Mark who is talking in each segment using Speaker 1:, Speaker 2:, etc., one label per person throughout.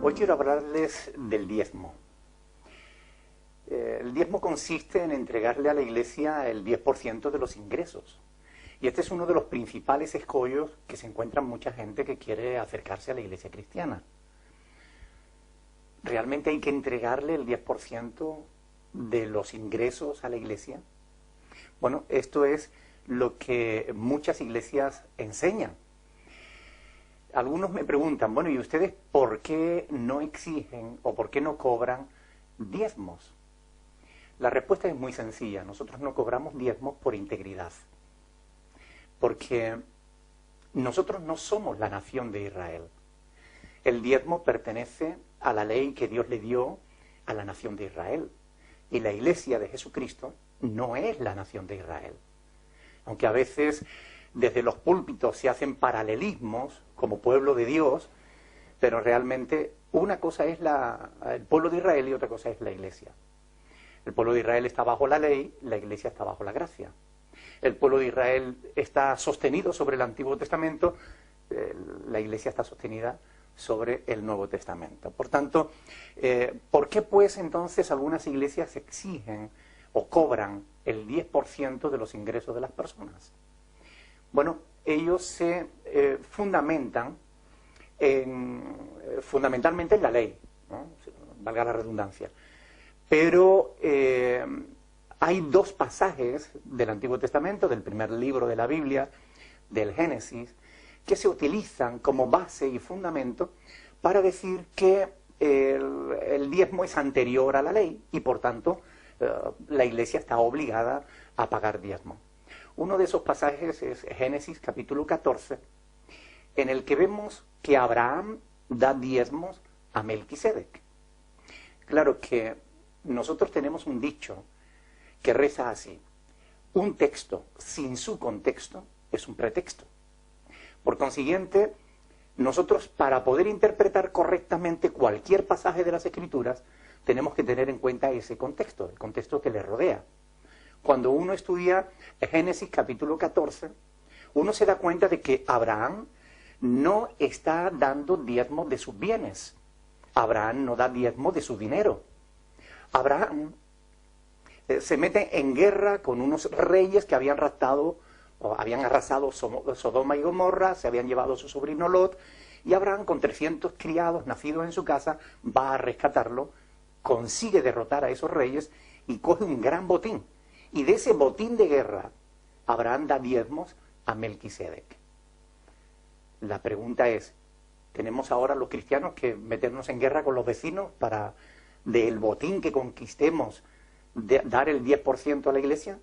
Speaker 1: Hoy quiero hablarles del diezmo. El diezmo consiste en entregarle a la Iglesia el 10% de los ingresos. Y este es uno de los principales escollos que se encuentra mucha gente que quiere acercarse a la Iglesia cristiana. ¿Realmente hay que entregarle el 10% de los ingresos a la Iglesia? Bueno, esto es lo que muchas iglesias enseñan. Algunos me preguntan, bueno, ¿y ustedes por qué no exigen o por qué no cobran diezmos? La respuesta es muy sencilla. Nosotros no cobramos diezmos por integridad. Porque nosotros no somos la nación de Israel. El diezmo pertenece a la ley que Dios le dio a la nación de Israel. Y la Iglesia de Jesucristo no es la nación de Israel. Aunque a veces desde los púlpitos se hacen paralelismos como pueblo de Dios, pero realmente una cosa es el pueblo de Israel y otra cosa es la Iglesia. El pueblo de Israel está bajo la ley, la Iglesia está bajo la gracia. El pueblo de Israel está sostenido sobre el Antiguo Testamento, la Iglesia está sostenida sobre el Nuevo Testamento. Por tanto, ¿por qué pues entonces algunas iglesias exigen o cobran el 10% de los ingresos de las personas? Bueno, ellos se fundamentan fundamentalmente en la ley, ¿no? Valga la redundancia. Pero hay dos pasajes del Antiguo Testamento, del primer libro de la Biblia, del Génesis, que se utilizan como base y fundamento para decir que el diezmo es anterior a la ley y por tanto la Iglesia está obligada a pagar diezmo. Uno de esos pasajes es Génesis capítulo 14, en el que vemos que Abraham da diezmos a Melquisedec. Claro que nosotros tenemos un dicho que reza así: un texto sin su contexto es un pretexto. Por consiguiente, nosotros para poder interpretar correctamente cualquier pasaje de las Escrituras tenemos que tener en cuenta ese contexto, el contexto que le rodea. Cuando uno estudia Génesis capítulo 14, uno se da cuenta de que Abraham no está dando diezmo de sus bienes. Abraham no da diezmo de su dinero. Abraham se mete en guerra con unos reyes que habían arrasado Sodoma y Gomorra, se habían llevado a su sobrino Lot, y Abraham, con 300 criados nacidos en su casa, va a rescatarlo, consigue derrotar a esos reyes y coge un gran botín. Y de ese botín de guerra, Abraham da diezmos a Melquisedec. La pregunta es, ¿tenemos ahora los cristianos que meternos en guerra con los vecinos para, del botín que conquistemos, dar el 10% a la Iglesia?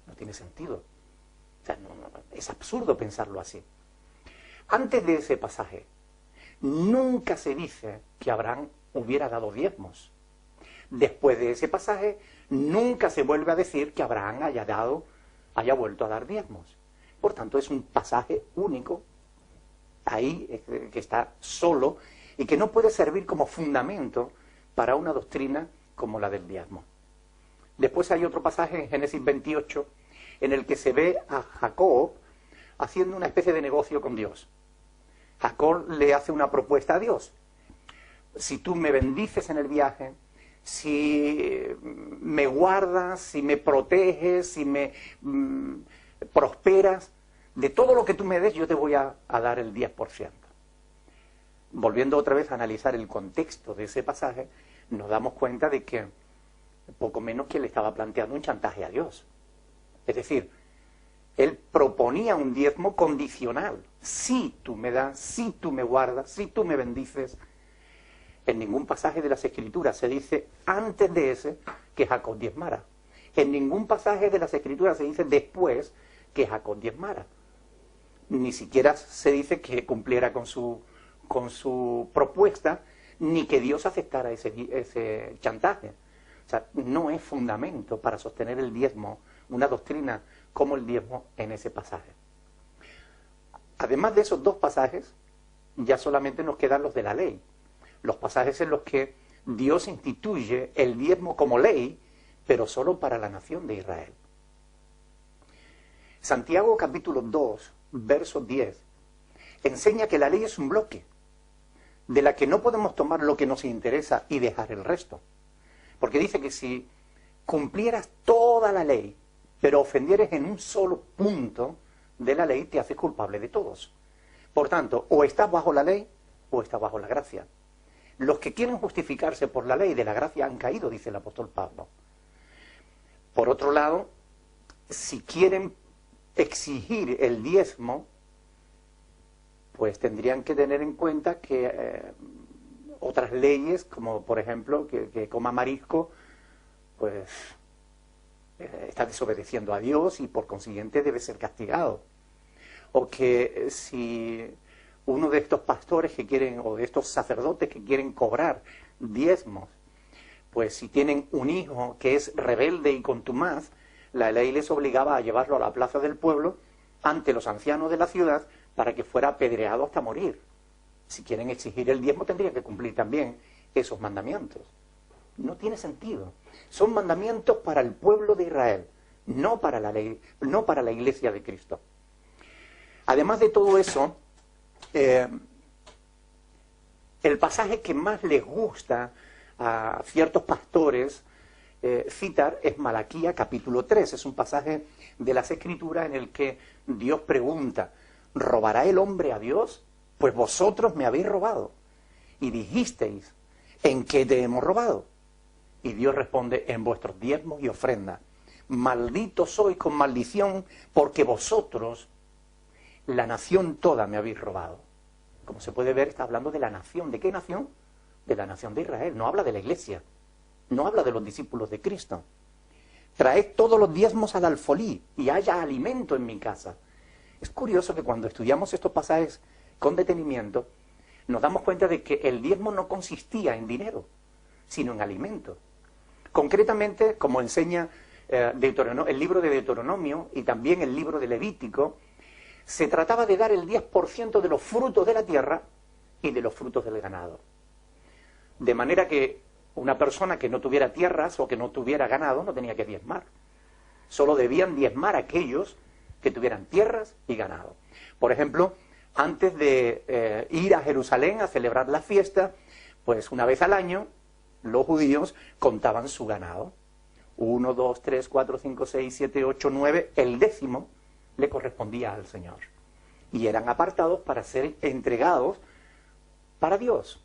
Speaker 1: No tiene sentido. O sea, es absurdo pensarlo así. Antes de ese pasaje, nunca se dice que Abraham hubiera dado diezmos. Después de ese pasaje, nunca se vuelve a decir que Abraham haya vuelto a dar diezmos. Por tanto, es un pasaje único, ahí, que está solo, y que no puede servir como fundamento para una doctrina como la del diezmo. Después hay otro pasaje en Génesis 28, en el que se ve a Jacob haciendo una especie de negocio con Dios. Jacob le hace una propuesta a Dios. Si tú me bendices en el viaje, si me guardas, si me proteges, si me prosperas, de todo lo que tú me des yo te voy a dar el 10%. Volviendo otra vez a analizar el contexto de ese pasaje, nos damos cuenta de que poco menos que le estaba planteando un chantaje a Dios. Es decir, él proponía un diezmo condicional. Si tú me das, si tú me guardas, si tú me bendices. En ningún pasaje de las Escrituras se dice antes de ese que Jacob diezmara. En ningún pasaje de las Escrituras se dice después que Jacob diezmara. Ni siquiera se dice que cumpliera con su propuesta, ni que Dios aceptara ese chantaje. O sea, no es fundamento para sostener el diezmo, una doctrina como el diezmo en ese pasaje. Además de esos dos pasajes, ya solamente nos quedan los de la ley. Los pasajes en los que Dios instituye el diezmo como ley, pero solo para la nación de Israel. Santiago capítulo 2, verso 10, enseña que la ley es un bloque. de la que no podemos tomar lo que nos interesa y dejar el resto. Porque dice que si cumplieras toda la ley, pero ofendieres en un solo punto de la ley, te haces culpable de todos. Por tanto, o estás bajo la ley o estás bajo la gracia. Los que quieren justificarse por la ley de la gracia han caído, dice el apóstol Pablo. Por otro lado, si quieren exigir el diezmo, pues tendrían que tener en cuenta que otras leyes, como por ejemplo que coma marisco, pues está desobedeciendo a Dios y por consiguiente debe ser castigado. O que si uno de estos pastores que quieren, o de estos sacerdotes que quieren cobrar diezmos, pues si tienen un hijo que es rebelde y contumaz, la ley les obligaba a llevarlo a la plaza del pueblo ante los ancianos de la ciudad para que fuera apedreado hasta morir. Si quieren exigir el diezmo tendrían que cumplir también esos mandamientos. No tiene sentido. Son mandamientos para el pueblo de Israel, no para la ley, no para la iglesia de Cristo. Además de todo eso, el pasaje que más les gusta a ciertos pastores citar es Malaquía capítulo 3. Es un pasaje de las Escrituras en el que Dios pregunta: ¿robará el hombre a Dios? Pues vosotros me habéis robado. Y dijisteis: ¿en qué te hemos robado? Y Dios responde: en vuestros diezmos y ofrendas. Maldito sois con maldición, porque vosotros, la nación toda, me habéis robado. Como se puede ver, está hablando de la nación. ¿De qué nación? De la nación de Israel. No habla de la iglesia. No habla de los discípulos de Cristo. Traed todos los diezmos al alfolí y haya alimento en mi casa. Es curioso que cuando estudiamos estos pasajes con detenimiento, nos damos cuenta de que el diezmo no consistía en dinero, sino en alimento. Concretamente, como enseña el libro de Deuteronomio y también el libro de Levítico, se trataba de dar el 10% de los frutos de la tierra y de los frutos del ganado. De manera que una persona que no tuviera tierras o que no tuviera ganado no tenía que diezmar. Solo debían diezmar aquellos que tuvieran tierras y ganado. Por ejemplo, antes de ir a Jerusalén a celebrar la fiesta, pues una vez al año los judíos contaban su ganado. 1, 2, 3, 4, 5, 6, 7, 8, 9, el 10º le correspondía al Señor. Y eran apartados para ser entregados para Dios.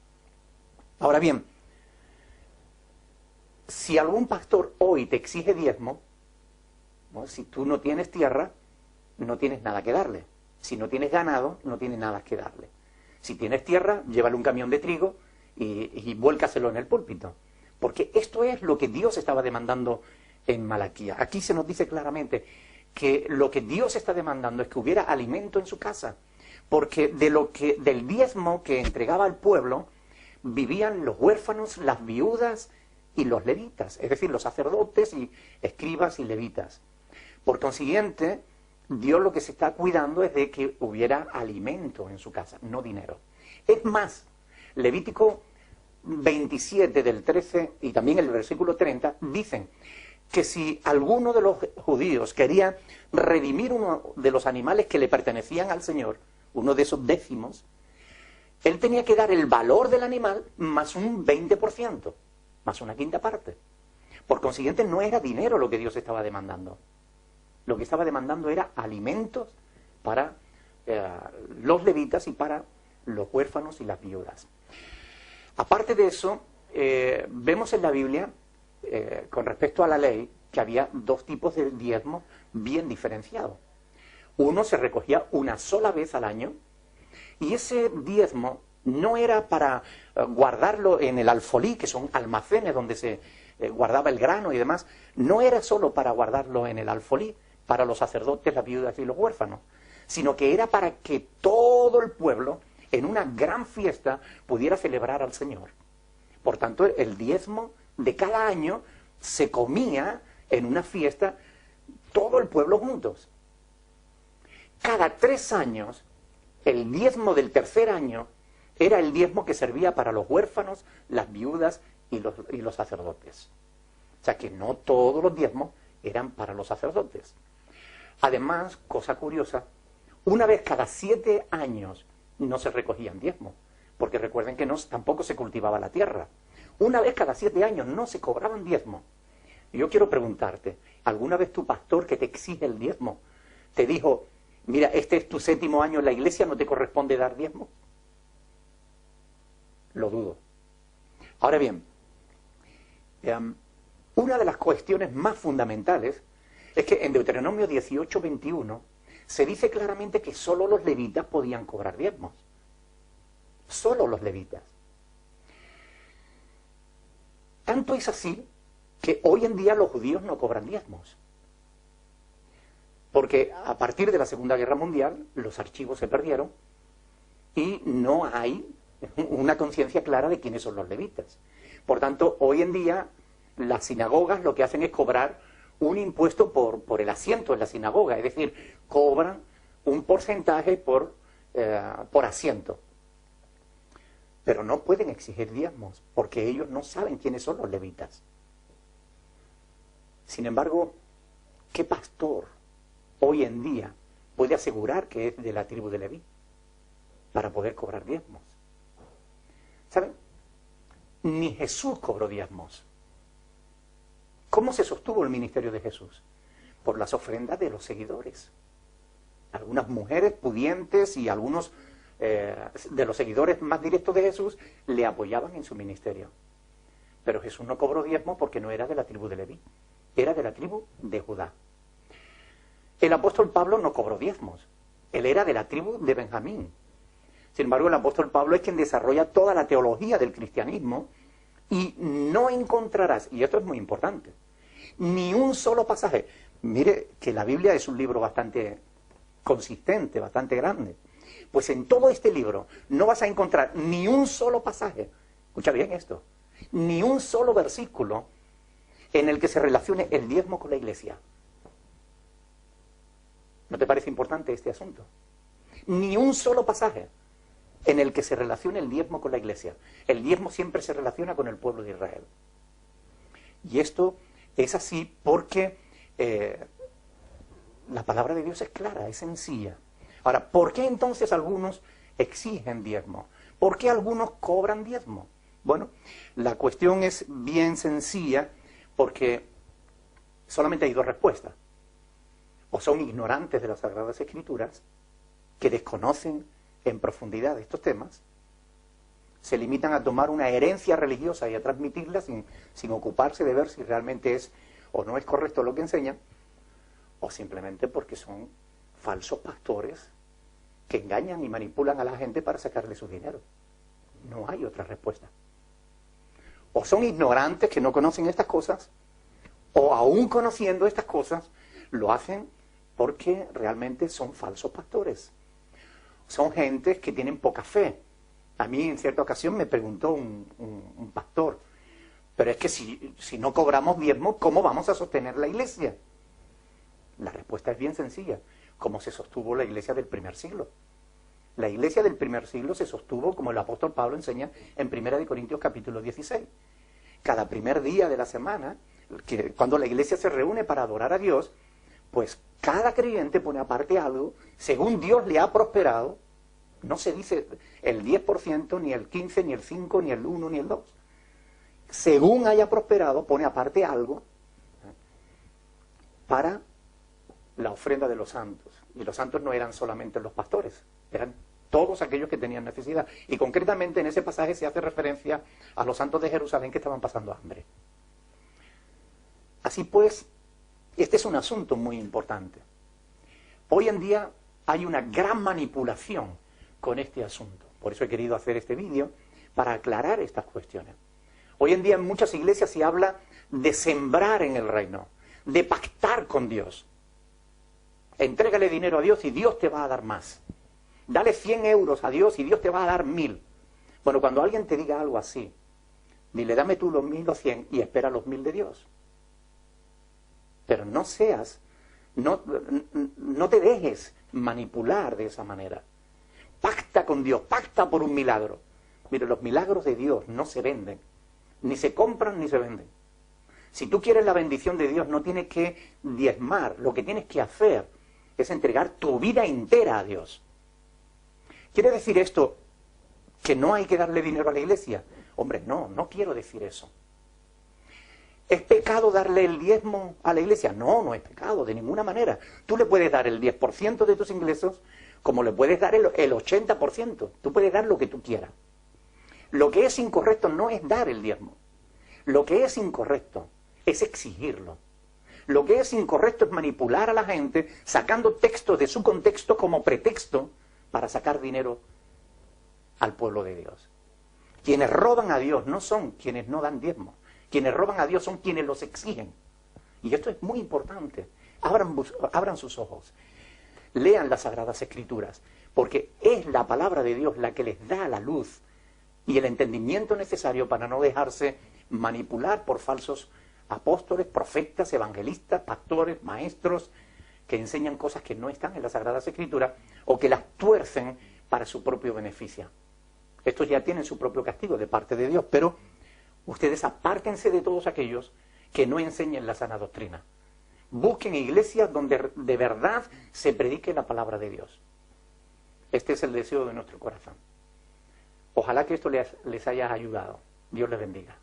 Speaker 1: Ahora bien, si algún pastor hoy te exige diezmo, ¿no? Si tú no tienes tierra, no tienes nada que darle. Si no tienes ganado, no tienes nada que darle. Si tienes tierra, llévale un camión de trigo y vuélcaselo en el púlpito. Porque esto es lo que Dios estaba demandando en Malaquía. Aquí se nos dice claramente que lo que Dios está demandando es que hubiera alimento en su casa. Porque del diezmo que entregaba al pueblo, vivían los huérfanos, las viudas y los levitas, es decir, los sacerdotes y escribas y levitas. Por consiguiente, Dios lo que se está cuidando es de que hubiera alimento en su casa, no dinero. Es más, Levítico 27 del 13 y también el versículo 30 dicen que si alguno de los judíos quería redimir uno de los animales que le pertenecían al Señor, uno de esos décimos, él tenía que dar el valor del animal más un 20%, más una quinta parte. Por consiguiente, no era dinero lo que Dios estaba demandando. Lo que estaba demandando era alimentos para los levitas y para los huérfanos y las viudas. Aparte de eso, vemos en la Biblia, con respecto a la ley, que había dos tipos de diezmos bien diferenciados. Uno se recogía una sola vez al año, y ese diezmo no era para guardarlo en el alfolí, que son almacenes donde se guardaba el grano y demás. No era solo para guardarlo en el alfolí, para los sacerdotes, las viudas y los huérfanos, sino que era para que todo el pueblo, en una gran fiesta, pudiera celebrar al Señor. Por tanto, el diezmo de cada año se comía en una fiesta todo el pueblo juntos. Cada 3 años, el diezmo del tercer año era el diezmo que servía para los huérfanos, las viudas y los sacerdotes. O sea que no todos los diezmos eran para los sacerdotes. Además, cosa curiosa, una vez cada 7 años no se recogían diezmos, porque recuerden que tampoco se cultivaba la tierra. Una vez cada 7 años no se cobraban diezmos. Y yo quiero preguntarte, ¿alguna vez tu pastor que te exige el diezmo te dijo, mira, este es tu 7º año en la iglesia, no te corresponde dar diezmo? Lo dudo. Ahora bien, una de las cuestiones más fundamentales es que en Deuteronomio 18:21 se dice claramente que solo los levitas podían cobrar diezmos. Solo los levitas. Tanto es así que hoy en día los judíos no cobran diezmos. Porque a partir de la Segunda Guerra Mundial los archivos se perdieron y no hay una conciencia clara de quiénes son los levitas. Por tanto, hoy en día las sinagogas lo que hacen es cobrar un impuesto por el asiento en la sinagoga, es decir, cobran un porcentaje por asiento. Pero no pueden exigir diezmos, porque ellos no saben quiénes son los levitas. Sin embargo, ¿qué pastor hoy en día puede asegurar que es de la tribu de Leví para poder cobrar diezmos? ¿Saben? Ni Jesús cobró diezmos. ¿Cómo se sostuvo el ministerio de Jesús? Por las ofrendas de los seguidores. Algunas mujeres pudientes y algunos de los seguidores más directos de Jesús le apoyaban en su ministerio. Pero Jesús no cobró diezmos porque no era de la tribu de Leví, era de la tribu de Judá. El apóstol Pablo no cobró diezmos, él era de la tribu de Benjamín. Sin embargo, el apóstol Pablo es quien desarrolla toda la teología del cristianismo y no encontrarás, y esto es muy importante, ni un solo pasaje. Mire que la Biblia es un libro bastante consistente, bastante grande. Pues en todo este libro no vas a encontrar ni un solo pasaje, escucha bien esto, ni un solo versículo en el que se relacione el diezmo con la iglesia. ¿No te parece importante este asunto? Ni un solo pasaje en el que se relacione el diezmo con la iglesia. El diezmo siempre se relaciona con el pueblo de Israel. Y esto es así porque la palabra de Dios es clara, es sencilla. Ahora, ¿por qué entonces algunos exigen diezmo? ¿Por qué algunos cobran diezmo? Bueno, la cuestión es bien sencilla porque solamente hay 2 respuestas. O son ignorantes de las Sagradas Escrituras, que desconocen en profundidad estos temas, se limitan a tomar una herencia religiosa y a transmitirla sin ocuparse de ver si realmente es o no es correcto lo que enseñan, o simplemente porque son falsos pastores que engañan y manipulan a la gente para sacarle su dinero. No hay otra respuesta. O son ignorantes que no conocen estas cosas, o aún conociendo estas cosas, lo hacen porque realmente son falsos pastores. Son gentes que tienen poca fe. A mí en cierta ocasión me preguntó un pastor, pero es que si no cobramos diezmo, ¿cómo vamos a sostener la iglesia? La respuesta es bien sencilla, como se sostuvo la iglesia del primer siglo. La iglesia del primer siglo se sostuvo, como el apóstol Pablo enseña en 1 Corintios capítulo 16. Cada primer día de la semana, cuando la iglesia se reúne para adorar a Dios, pues cada creyente pone aparte algo, según Dios le ha prosperado. No se dice el 10%, ni el 15%, ni el 5%, ni el 1%, ni el 2%. Según haya prosperado, pone aparte algo para la ofrenda de los santos. Y los santos no eran solamente los pastores, eran todos aquellos que tenían necesidad. Y concretamente en ese pasaje se hace referencia a los santos de Jerusalén que estaban pasando hambre. Así pues, este es un asunto muy importante. Hoy en día hay una gran manipulación con este asunto. Por eso he querido hacer este vídeo, para aclarar estas cuestiones. Hoy en día en muchas iglesias se habla de sembrar en el reino, de pactar con Dios. Entrégale dinero a Dios y Dios te va a dar más. Dale 100 euros a Dios y Dios te va a dar 1000. Bueno, cuando alguien te diga algo así, dile, dame tú los 1000 o 100 y espera los 1000 de Dios. Pero no te dejes manipular de esa manera. Pacta con Dios, pacta por un milagro. Mire, los milagros de Dios no se venden, ni se compran ni se venden. Si tú quieres la bendición de Dios, no tienes que diezmar, lo que tienes que hacer es entregar tu vida entera a Dios. Quiere decir esto ¿Que no hay que darle dinero a la iglesia? Hombre, no quiero decir eso. ¿Es pecado darle el diezmo a la iglesia? No es pecado, de ninguna manera. Tú le puedes dar el 10% de tus ingresos, como le puedes dar el 80%. Tú puedes dar lo que tú quieras. Lo que es incorrecto no es dar el diezmo. Lo que es incorrecto es exigirlo. Lo que es incorrecto es manipular a la gente sacando textos de su contexto como pretexto para sacar dinero al pueblo de Dios. Quienes roban a Dios no son quienes no dan diezmo. Quienes roban a Dios son quienes los exigen. Y esto es muy importante. Abran sus ojos. Lean las Sagradas Escrituras, porque es la palabra de Dios la que les da la luz y el entendimiento necesario para no dejarse manipular por falsos apóstoles, profetas, evangelistas, pastores, maestros, que enseñan cosas que no están en las Sagradas Escrituras o que las tuercen para su propio beneficio. Estos ya tienen su propio castigo de parte de Dios, pero ustedes apártense de todos aquellos que no enseñen la sana doctrina. Busquen iglesias donde de verdad se predique la palabra de Dios. Este es el deseo de nuestro corazón. Ojalá que esto les haya ayudado. Dios les bendiga.